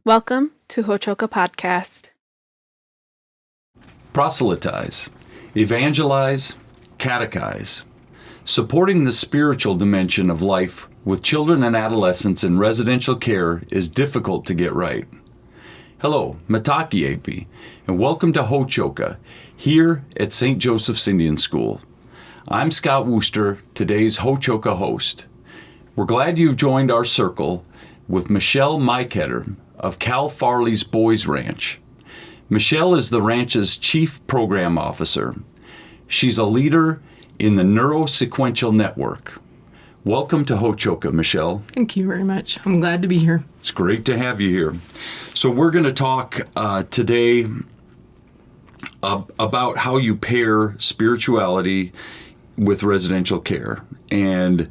Welcome to Hochoka Podcast. Proselytize, evangelize, catechize. Supporting the spiritual dimension of life with children and adolescents in residential care is difficult to get right. Hello, Mataki AP, and welcome to Hochoka, here at St. Joseph's Indian School. I'm Scott Wooster, today's Hochoka host. We're glad you've joined our circle with Michelle Myketter of Cal Farley's Boys Ranch. Michelle is the ranch's chief program officer. She's a leader in the Neurosequential Network. Welcome to Hochoka, Michelle. Thank you very much. I'm glad to be here. It's great to have you here. So we're going to talk today about how you pair spirituality with residential care. And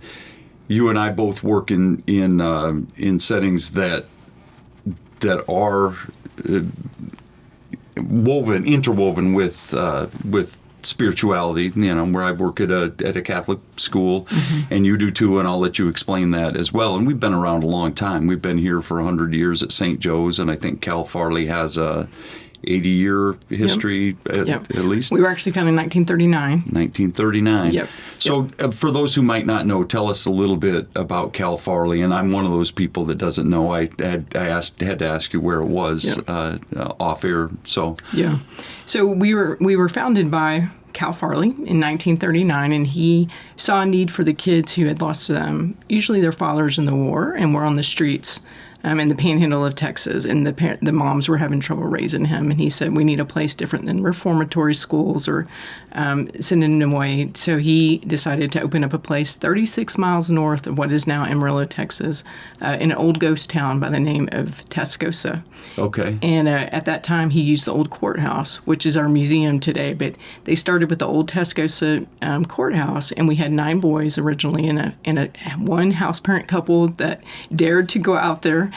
you and I both work in settings that are interwoven with spirituality. You know, where I work at a Catholic school, and you do too, and I'll let you explain that as well. And we've been around a long time. We've been here for 100 years at St. Joe's, and I think Cal Farley has a 80-year history at least. We were actually founded in 1939. 1939. Yep. So for those who might not know, tell us a little bit about Cal Farley. And I'm one of those people that doesn't know. I had to ask you where it was off air. So we were founded by Cal Farley in 1939, and he saw a need for the kids who had lost usually their fathers in the war and were on the streets in the panhandle of Texas, and the moms were having trouble raising him. And he said, we need a place different than reformatory schools or sending him away. So he decided to open up a place 36 miles north of what is now Amarillo, Texas, in an old ghost town by the name of Tascosa. Okay. And at that time, he used the old courthouse, which is our museum today. But they started with the old Tascosa courthouse, and we had 9 boys originally and a one house parent couple that dared to go out there.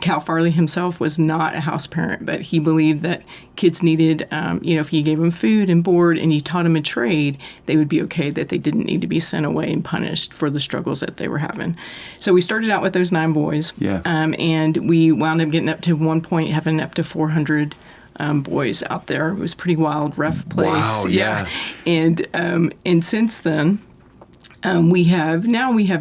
Cal Farley himself was not a house parent, but he believed that kids needed, if you gave them food and board and you taught them a trade, they would be okay, that they didn't need to be sent away and punished for the struggles that they were having. So we started out with those 9 boys, and we wound up getting up to one point having up to 400 boys out there. It was a pretty wild, rough place. Wow, yeah. And since then, we have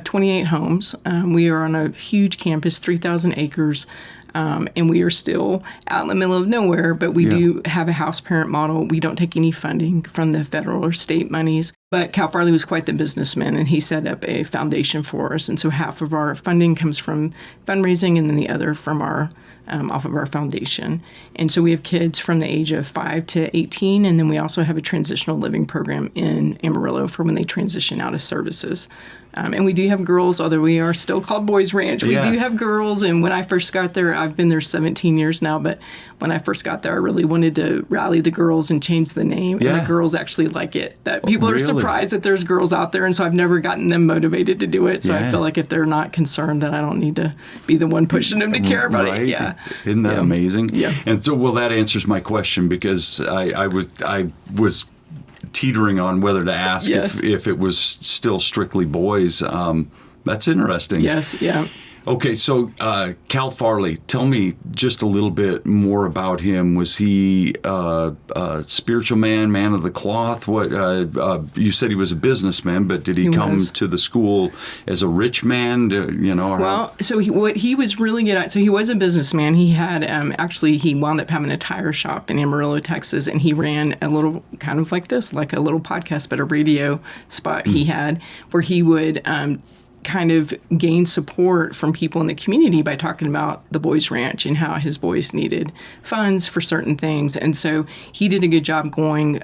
28 homes. We are on a huge campus, 3,000 acres, and we are still out in the middle of nowhere, but we do have a house parent model. We don't take any funding from the federal or state monies. But Cal Farley was quite the businessman, and he set up a foundation for us. And so half of our funding comes from fundraising, and then the other from our off of our foundation. And so we have kids from the age of 5 to 18, and then we also have a transitional living program in Amarillo for when they transition out of services. And we do have girls, although we are still called Boys Ranch. We do have girls, and when I first got there, I've been there 17 years now, but when I first got there, I really wanted to rally the girls and change the name, and the girls actually like it. That people are surprised that there's girls out there, and so I've never gotten them motivated to do it, so I feel like if they're not concerned, that I don't need to be the one pushing them to care about it. Yeah. Isn't that amazing? Yeah. And so, well, that answers my question, because I was teetering on whether to ask if it was still strictly boys. That's interesting. Yes, yeah. Okay, so Cal Farley, tell me just a little bit more about him. Was he a spiritual man of the cloth? What you said he was a businessman, but did he come to the school as a rich man? So what he was really good at, so he was a businessman. He had, he wound up having a tire shop in Amarillo, Texas, and he ran a little, kind of like this, like a little podcast, but a radio spot he had, where he would kind of gain support from people in the community by talking about the Boys Ranch and how his boys needed funds for certain things. And so he did a good job going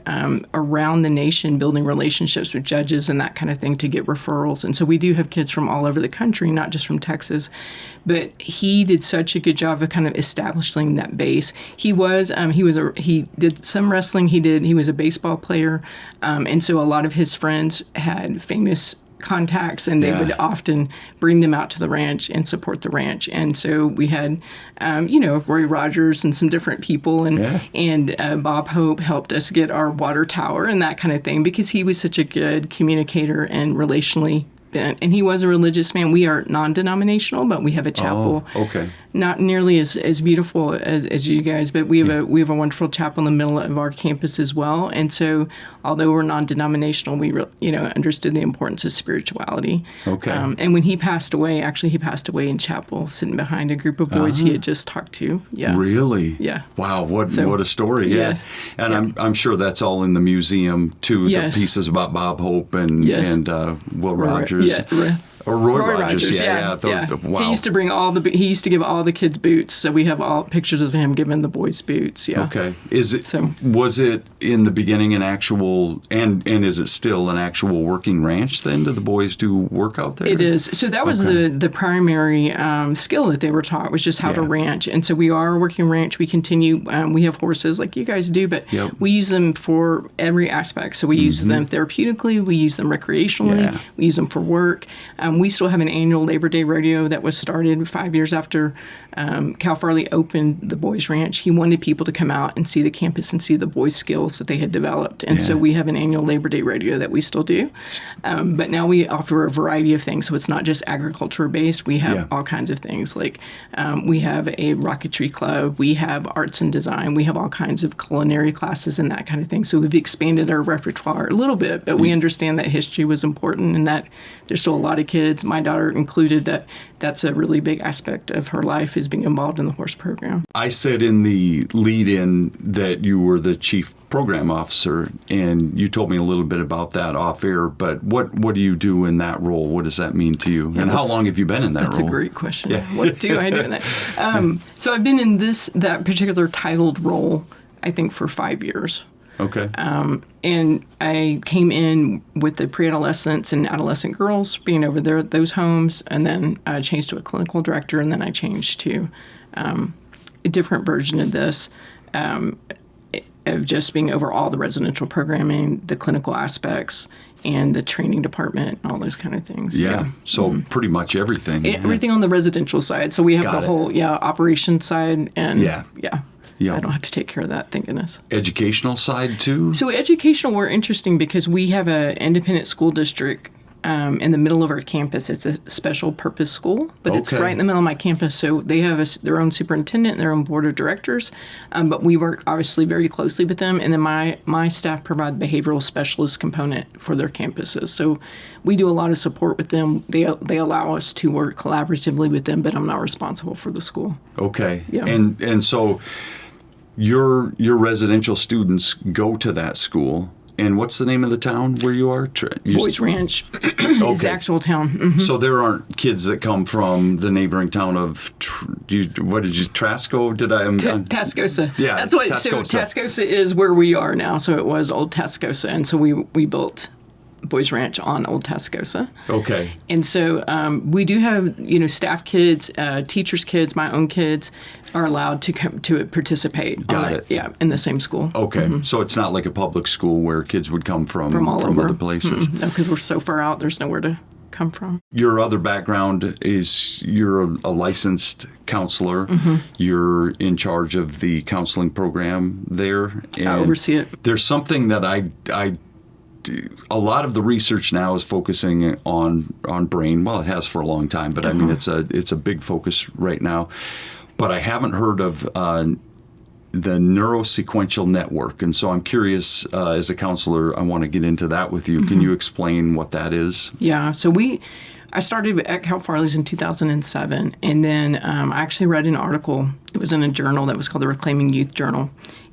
around the nation, building relationships with judges and that kind of thing to get referrals. And so we do have kids from all over the country, not just from Texas. But he did such a good job of kind of establishing that base. He did some wrestling. He was a baseball player. And so a lot of his friends had famous contacts, and they would often bring them out to the ranch and support the ranch. And so we had, Roy Rogers and some different people, and Bob Hope helped us get our water tower and that kind of thing, because he was such a good communicator and relationally bent. And he was a religious man. We are non-denominational, but we have a chapel not nearly as beautiful as you guys, but we have a wonderful chapel in the middle of our campus as well. And so, although we're non-denominational, we understood the importance of spirituality. Okay. And when he passed away in chapel, sitting behind a group of boys he had just talked to. Yeah. Really? Yeah. Wow. What a story. Yeah. Yes. And I'm sure that's all in the museum too. Yes. The pieces about Bob Hope and Will Rogers. Yeah. Or Roy Rogers, yeah. Wow. He used to bring he used to give all the kids boots, so we have all pictures of him giving the boys boots. Yeah. Okay. Was it in the beginning an actual and is it still an actual working ranch then? Do the boys do work out there? It is. So that was the primary skill that they were taught, was just how to ranch. And so we are a working ranch. We continue. We have horses like you guys do, but we use them for every aspect. So we use them therapeutically. We use them recreationally. Yeah. We use them for work. We still have an annual Labor Day rodeo that was started 5 years after Cal Farley opened the Boys Ranch. He wanted people to come out and see the campus and see the boys' skills that they had developed. And so we have an annual Labor Day rodeo that we still do. But now we offer a variety of things. So it's not just agriculture-based. We have all kinds of things. Like we have a rocketry club. We have arts and design. We have all kinds of culinary classes and that kind of thing. So we've expanded our repertoire a little bit. But we understand that history was important and that there's still a lot of kids, my daughter included, that's a really big aspect of her life is being involved in the horse program. I said in the lead-in that you were the chief program officer, and you told me a little bit about that off air, but what do you do in that role? What does that mean to you? And how long have you been in that role? That's a great question. Yeah. What do I do in that? So I've been in that particular titled role, I think, for 5 years. Okay. And I came in with the pre-adolescents and adolescent girls being over there at those homes, and then I changed to a clinical director, and then I changed to a different version of this, of just being over all the residential programming, the clinical aspects, and the training department, all those kind of things. Yeah. So pretty much everything. Everything on the residential side. So we have the whole operation side, and I don't have to take care of that, thank goodness. Educational side, too? So educational, we're interesting because we have an independent school district in the middle of our campus. It's a special purpose school, but it's right in the middle of my campus. So they have their own superintendent and their own board of directors, but we work obviously very closely with them. And then my staff provide the behavioral specialist component for their campuses. So we do a lot of support with them. They allow us to work collaboratively with them, but I'm not responsible for the school. Okay. Yeah. And so your residential students go to that school, and what's the name of the town where you are? Boys Ranch is the actual town. Mm-hmm. So there aren't kids that come from the neighboring town of Trasco? Tascosa. Yeah, that's what. Tascosa. So Tascosa is where we are now. So it was Old Tascosa, and so we built Boys Ranch on Old Tascosa. Okay. And so we do have staff kids, teachers' kids, my own kids are allowed to come to participate. Got it. Yeah, in the same school. Okay. Mm-hmm. So it's not like a public school where kids would come from all over. other places. Mm-hmm. No, because we're so far out, there's nowhere to come from. Your other background is you're a licensed counselor. Mm-hmm. You're in charge of the counseling program there. And I oversee it. There's something that a lot of the research now is focusing on brain. Well, it has for a long time, but I mean it's a big focus right now. But I haven't heard of the neurosequential network, and so I'm curious. As a counselor, I want to get into that with you. Mm-hmm. Can you explain what that is? Yeah. So I started at Cal Farley's in 2007, and then I actually read an article. It was in a journal that was called the Reclaiming Youth Journal.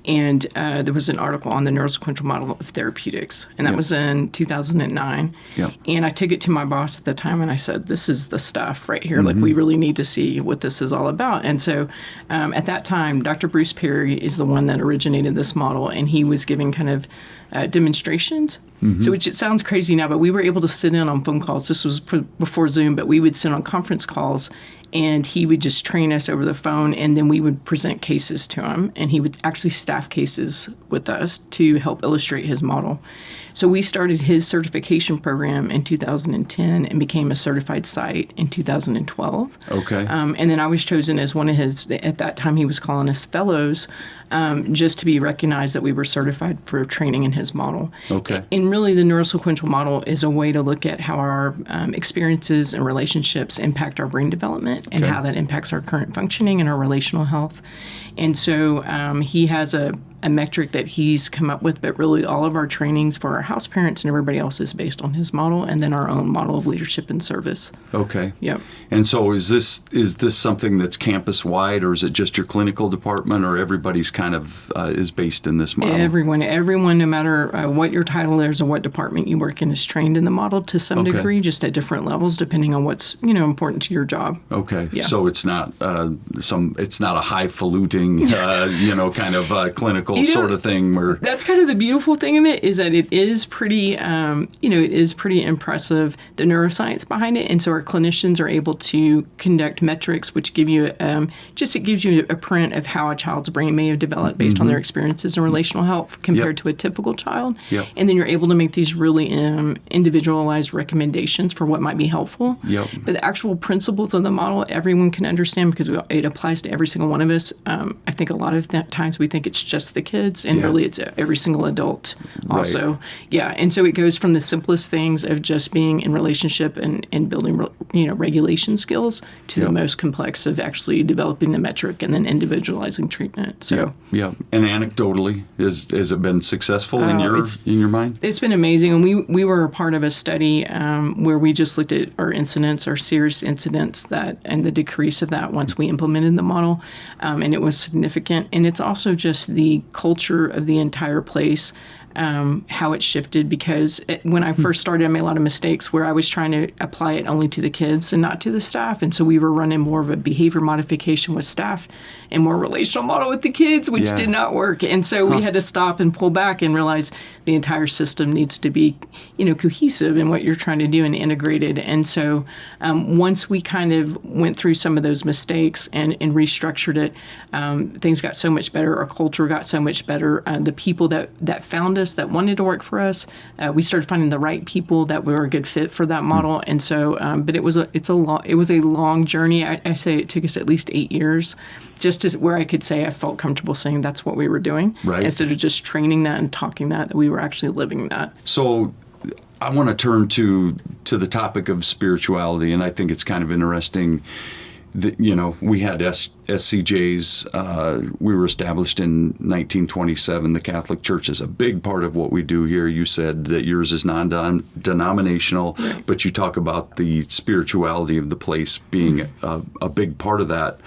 And there was an article on the neurosequential model of therapeutics, and that was in 2009. Yep. And I took it to my boss at the time, and I said, this is the stuff right here. Mm-hmm. Like, we really need to see what this is all about. And so at that time, Dr. Bruce Perry is the one that originated this model, and he was giving kind of demonstrations. Mm-hmm. So which it sounds crazy now, but we were able to sit in on phone calls. This was before Zoom, but we would sit on conference calls, and he would just train us over the phone, and then we would present cases to him, and he would actually staff cases with us to help illustrate his model. So we started his certification program in 2010 and became a certified site in 2012. Okay. And then I was chosen as one of his, at that time he was calling us fellows, just to be recognized that we were certified for training in his model. Okay. And really, the neurosequential model is a way to look at how our experiences and relationships impact our brain development and how that impacts our current functioning and our relational health. And so he has a metric that he's come up with, but really all of our trainings for our house parents and everybody else is based on his model, and then our own model of leadership and service. Okay. Yep. And so is this something that's campus wide, or is it just your clinical department, or everybody's kind of is based in this model? Everyone, no matter what your title is or what department you work in, is trained in the model to some degree, just at different levels, depending on what's important to your job. Okay. Yeah. So it's not it's not a highfalutin kind of clinical sort of thing where that's kind of the beautiful thing of it, is that it is pretty it is pretty impressive, the neuroscience behind it, and so our clinicians are able to conduct metrics which give you it gives you a print of how a child's brain may have developed based on their experiences and relational health compared to a typical child. Yep. And then you're able to make these really individualized recommendations for what might be helpful. Yep. But the actual principles of the model everyone can understand because it applies to every single one of us. I think a lot of times we think it's just the kids, and really it's every single adult also. Right. Yeah, and so it goes from the simplest things of just being in relationship and building regulation skills to the most complex of actually developing the metric and then individualizing treatment. So yeah. And anecdotally, has it been successful in your mind? It's been amazing, and we were a part of a study where we just looked at our incidents, our serious incidents and the decrease of that once we implemented the model, and it was significant. And it's also just the culture of the entire place, how it shifted, because when I first started, I made a lot of mistakes where I was trying to apply it only to the kids and not to the staff. And so we were running more of a behavior modification with staff and more relational model with the kids, which did not work. And so we had to stop and pull back and realize the entire system needs to be, cohesive in what you're trying to do and integrated. And so once we kind of went through some of those mistakes and restructured it, things got so much better. Our culture got so much better. The people that found us, that wanted to work for us, we started finding the right people that were a good fit for that model. And so, but it was a long journey. I say it took us at least 8 years, just as where I could say I felt comfortable saying that's what we were doing, instead of just training that and talking that we were actually living that. So I want to turn to the topic of spirituality, and I think it's kind of interesting that, we had SCJs. We were established in 1927. The Catholic Church is a big part of what we do here. You said that yours is non-denominational, but you talk about the spirituality of the place being a big part of that.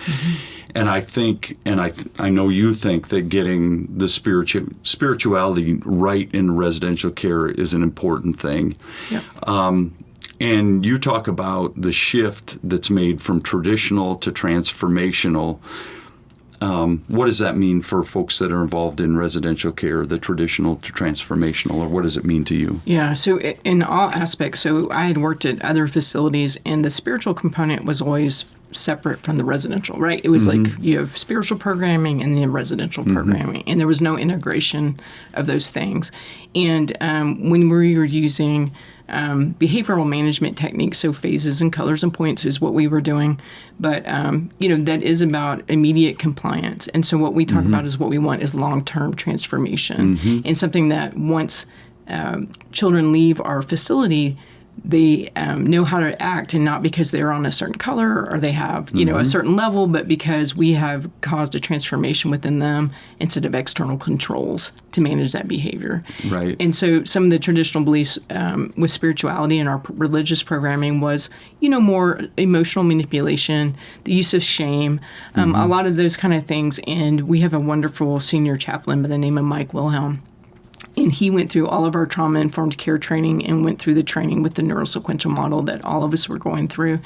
And I think, I know you think that getting the spirituality right in residential care is an important thing. And you talk about the shift that's made from traditional to transformational. What does that mean for folks that are involved in residential care, the traditional to transformational, or what does it mean to you? Yeah, so in all aspects, so I had worked at other facilities, and the spiritual component was always separate from the residential, right? It was like you have spiritual programming and then residential programming, and there was no integration of those things. And when we were using behavioral management techniques, so phases and colors and points is what we were doing. But, that is about immediate compliance. And so what we talk about is what we want is long-term transformation. And something that once children leave our facility, they know how to act, and not because they're on a certain color or they have, a certain level, but because we have caused a transformation within them instead of external controls to manage that behavior. Right. And so some of the traditional beliefs with spirituality and our religious programming was, more emotional manipulation, the use of shame, a lot of those kind of things. And we have a wonderful senior chaplain by the name of Mike Wilhelm. And he went through all of our trauma-informed care training and went through the training with the neurosequential model that all of us were going through.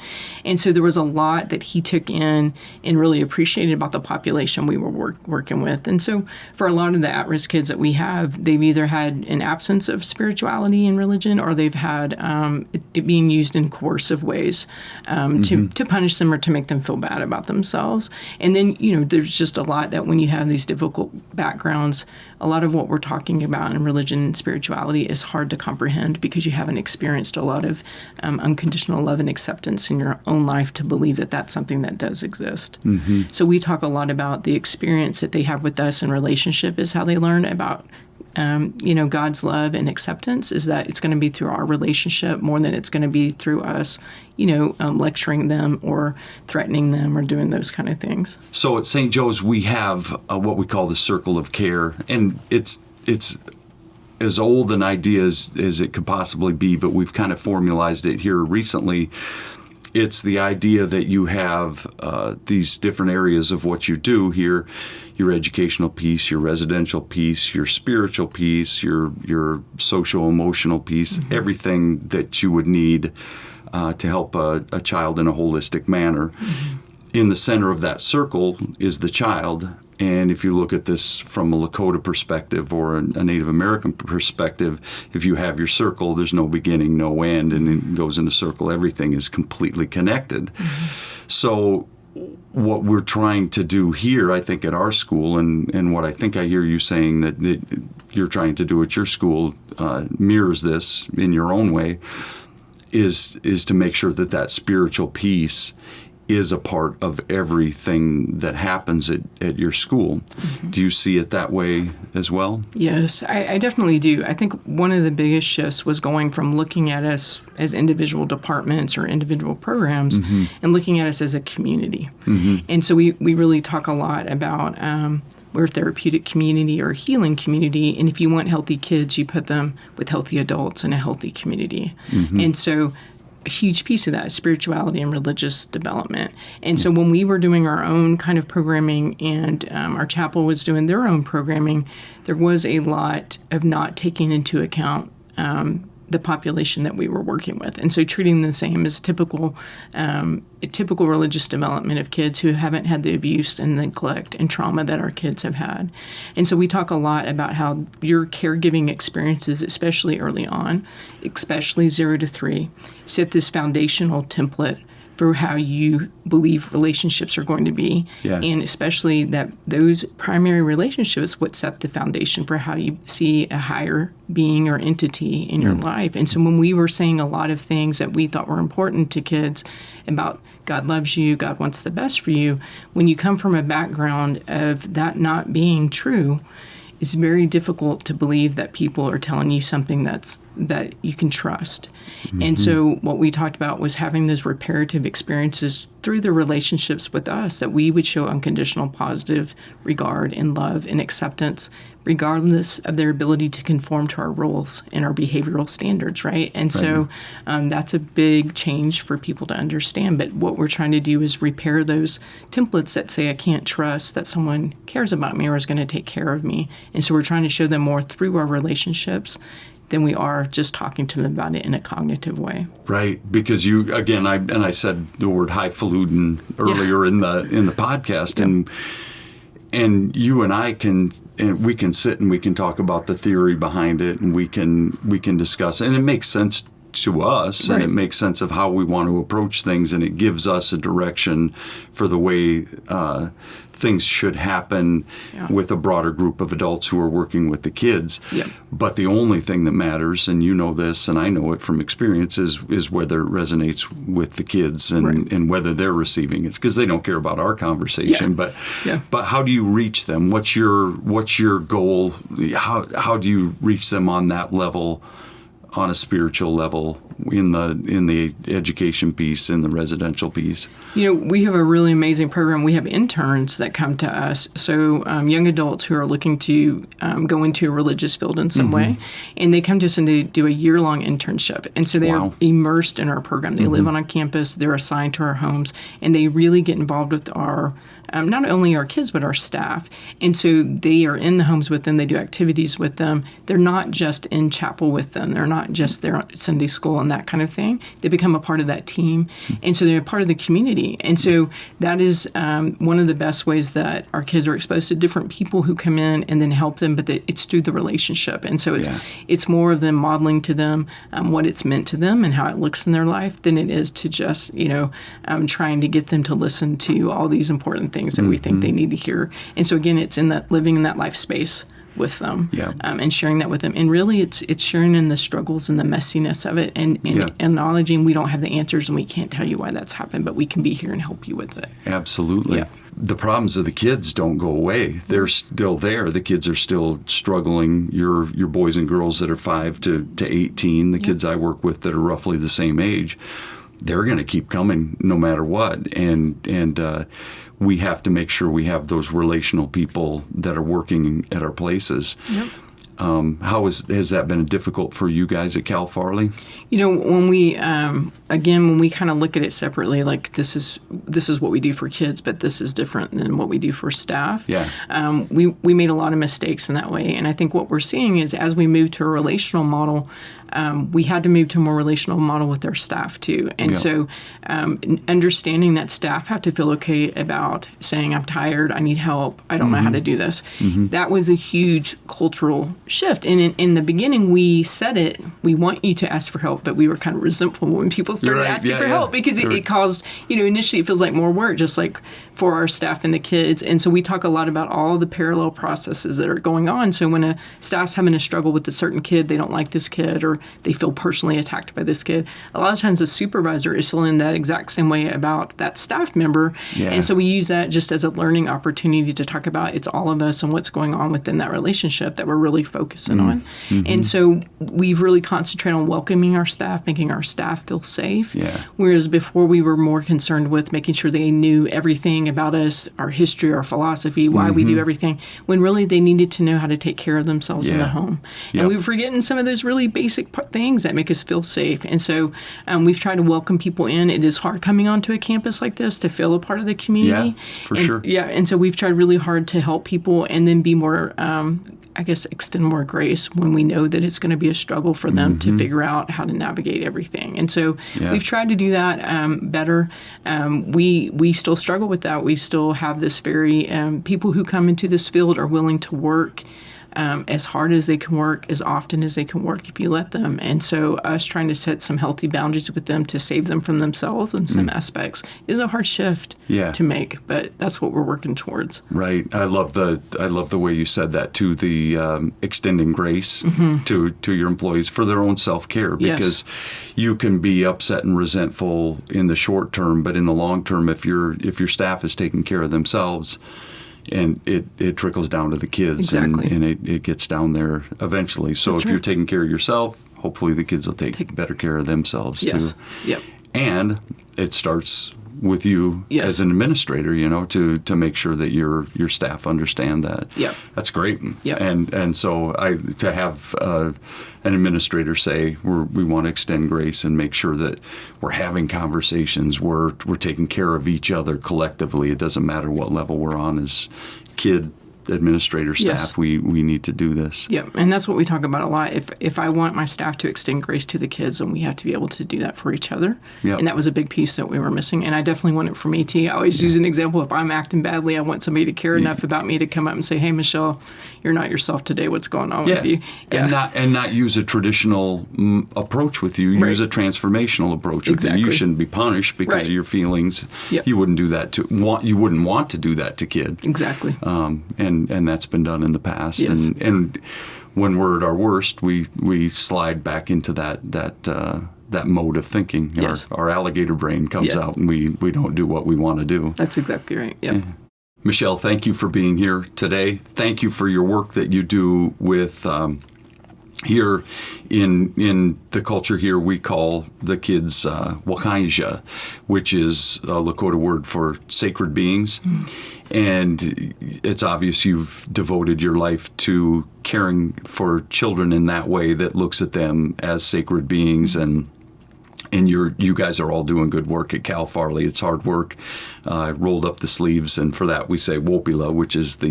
And so there was a lot that he took in and really appreciated about the population we were working with. And so for a lot of the at-risk kids that we have, they've either had an absence of spirituality and religion, or they've had it being used in coercive ways to punish them or to make them feel bad about themselves. And then, there's just a lot that when you have these difficult backgrounds, a lot of what we're talking about in religion and spirituality is hard to comprehend because you haven't experienced a lot of unconditional love and acceptance in your own life to believe that that's something that does exist. So we talk a lot about the experience that they have with us in relationship is how they learn about God's love and acceptance, is that it's going to be through our relationship more than it's going to be through us, lecturing them or threatening them or doing those kind of things. So at St. Joe's, we have what we call the circle of care, and it's as old an idea as it could possibly be, but we've kind of formalized it here recently. It's the idea that you have these different areas of what you do here, your educational piece, your residential piece, your spiritual piece, your social-emotional piece, everything that you would need to help a child in a holistic manner. In the center of that circle is the child. And if you look at this from a Lakota perspective or a Native American perspective, if you have your circle, there's no beginning, no end, and it goes in a circle. Everything is completely connected. So what we're trying to do here, I think, at our school, and what I think I hear you saying that you're trying to do at your school mirrors this in your own way, is to make sure that spiritual piece is a part of everything that happens at your school. Do you see it that way as well? Yes, I definitely do. I think one of the biggest shifts was going from looking at us as individual departments or individual programs and looking at us as a community. And so we really talk a lot about we're a therapeutic community or a healing community, and if you want healthy kids, you put them with healthy adults in a healthy community. And so a huge piece of that is spirituality and religious development. And so when we were doing our own kind of programming and our chapel was doing their own programming, there was a lot of not taking into account the population that we were working with. And so treating the same as typical religious development of kids who haven't had the abuse and neglect and trauma that our kids have had. And so we talk a lot about how your caregiving experiences, especially early on, especially 0 to 3, set this foundational template for how you believe relationships are going to be. And especially that those primary relationships would set the foundation for how you see a higher being or entity in your life. And so when we were saying a lot of things that we thought were important to kids about God loves you, God wants the best for you, when you come from a background of that not being true, it's very difficult to believe that people are telling you something that you can trust. And so what we talked about was having those reparative experiences through the relationships with us, that we would show unconditional positive regard and love and acceptance, regardless of their ability to conform to our rules and our behavioral standards, right? And so that's a big change for people to understand. But what we're trying to do is repair those templates that say I can't trust that someone cares about me or is going to take care of me. And so we're trying to show them more through our relationships than we are just talking to them about it in a cognitive way. Right, because you, again, I said the word highfalutin earlier in the podcast, and you and I we can sit and we can talk about the theory behind it, and we can discuss it, and it makes sense to us, and it makes sense of how we want to approach things, and it gives us a direction for the way things should happen with a broader group of adults who are working with the kids. But the only thing that matters, and you know this, and I know it from experience, is whether it resonates with the kids and whether they're receiving it, because they don't care about our conversation. But how do you reach them? What's your goal? How do you reach them on that level? On a spiritual level, in the education piece, in the residential piece? We have a really amazing program. We have interns that come to us, so young adults who are looking to go into a religious field in some way, and they come to us and they do a year-long internship. And so they are immersed in our program. They live on our campus, they're assigned to our homes, and they really get involved with our not only our kids, but our staff. And so they are in the homes with them. They do activities with them. They're not just in chapel with them. They're not just there at Sunday school and that kind of thing. They become a part of that team. And so they're a part of the community. And so that is one of the best ways that our kids are exposed to different people who come in and then help them, but it's through the relationship. And so it's more of them modeling to them what it's meant to them and how it looks in their life than it is to just, trying to get them to listen to all these important things that we think they need to hear. And so again, it's in that living in that life space with them, Yeah. and sharing that with them. And really, it's sharing in the struggles and the messiness of it, and acknowledging we don't have the answers and we can't tell you why that's happened, but we can be here and help you with it. Absolutely. Yeah. The problems of the kids don't go away. They're still there. The kids are still struggling. Your boys and girls that are 5 to 18, the kids I work with that are roughly the same age, they're going to keep coming no matter what. And we have to make sure we have those relational people that are working at our places. Yep. How has that been difficult for you guys at Cal Farley? When we when we kind of look at it separately, like this is what we do for kids, but this is different than what we do for staff. Yeah. We made a lot of mistakes in that way, and I think what we're seeing is as we move to a relational model, we had to move to a more relational model with our staff too. And so understanding that staff have to feel okay about saying, I'm tired, I need help, I don't know how to do this. That was a huge cultural shift. And in the beginning, we said it, we want you to ask for help, but we were kind of resentful when people started asking for help because it caused, initially it feels like more work, just like for our staff and the kids. And so we talk a lot about all the parallel processes that are going on. So when a staff's having a struggle with a certain kid, they don't like this kid, or they feel personally attacked by this kid, a lot of times the supervisor is feeling that exact same way about that staff member. Yeah. And so we use that just as a learning opportunity to talk about it's all of us and what's going on within that relationship that we're really focusing on. And so we've really concentrated on welcoming our staff, making our staff feel safe. Yeah. Whereas before we were more concerned with making sure they knew everything about us, our history, our philosophy, why we do everything, when really they needed to know how to take care of themselves in the home. And we were forgetting some of those really basic things that make us feel safe. And so we've tried to welcome people in. It is hard coming onto a campus like this to feel a part of the community. Yeah, for sure. Yeah, and so we've tried really hard to help people and then be more, extend more grace when we know that it's going to be a struggle for them to figure out how to navigate everything. And so we've tried to do that better. We still struggle with that. We still have this very, people who come into this field are willing to work as hard as they can work, as often as they can work if you let them. And so us trying to set some healthy boundaries with them to save them from themselves in some aspects is a hard shift to make, but that's what we're working towards. Right. I love the way you said that too, the extending grace to your employees for their own self-care, because you can be upset and resentful in the short term, but in the long term, if your staff is taking care of themselves, and it trickles down to the kids, and it gets down there eventually. So if you're taking care of yourself, hopefully the kids will take better care of themselves too. Yep. And it starts with you as an administrator, to make sure that your staff understand that. Yep. That's great. Yep. And so to have an administrator say we want to extend grace and make sure that we're having conversations, we're taking care of each other collectively. It doesn't matter what level we're on as kid administrator staff, we need to do this. Yeah, and that's what we talk about a lot. If I want my staff to extend grace to the kids, then we have to be able to do that for each other. Yep. And that was a big piece that we were missing. And I definitely want it from ET. I always use an example. If I'm acting badly, I want somebody to care enough about me to come up and say, hey, Michelle, you're not yourself today. What's going on with you? Yeah. And not use a traditional approach with you. Use a transformational approach with you. You shouldn't be punished because of your feelings. Yep. You wouldn't do that you wouldn't want to do that to kid. Exactly. And that's been done in the past. Yes. And when we're at our worst, we slide back into that mode of thinking. Yes. Our alligator brain comes out, and we don't do what we want to do. That's exactly right. Yep. Yeah. Michelle, thank you for being here today. Thank you for your work that you do with here in the culture here. We call the kids Wakaija, which is a Lakota word for sacred beings. And it's obvious you've devoted your life to caring for children in that way that looks at them as sacred beings. And you guys are all doing good work at Cal Farley. It's hard work. Rolled up the sleeves, and for that we say Wopila, which is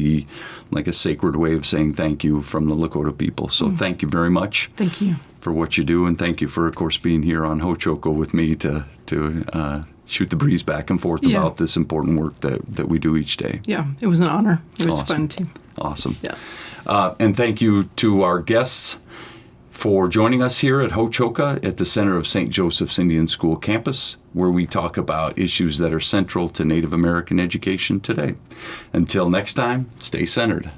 like a sacred way of saying thank you from the Lakota people. So thank you very much. Thank you for what you do, and thank you for, of course, being here on Ho-Choko with me to shoot the breeze back and forth about this important work that we do each day. Yeah, it was an honor. It was fun too. Awesome. Yeah. And thank you to our guests for joining us here at Ho-Choko at the center of St. Joseph's Indian School campus, where we talk about issues that are central to Native American education today. Until next time, stay centered.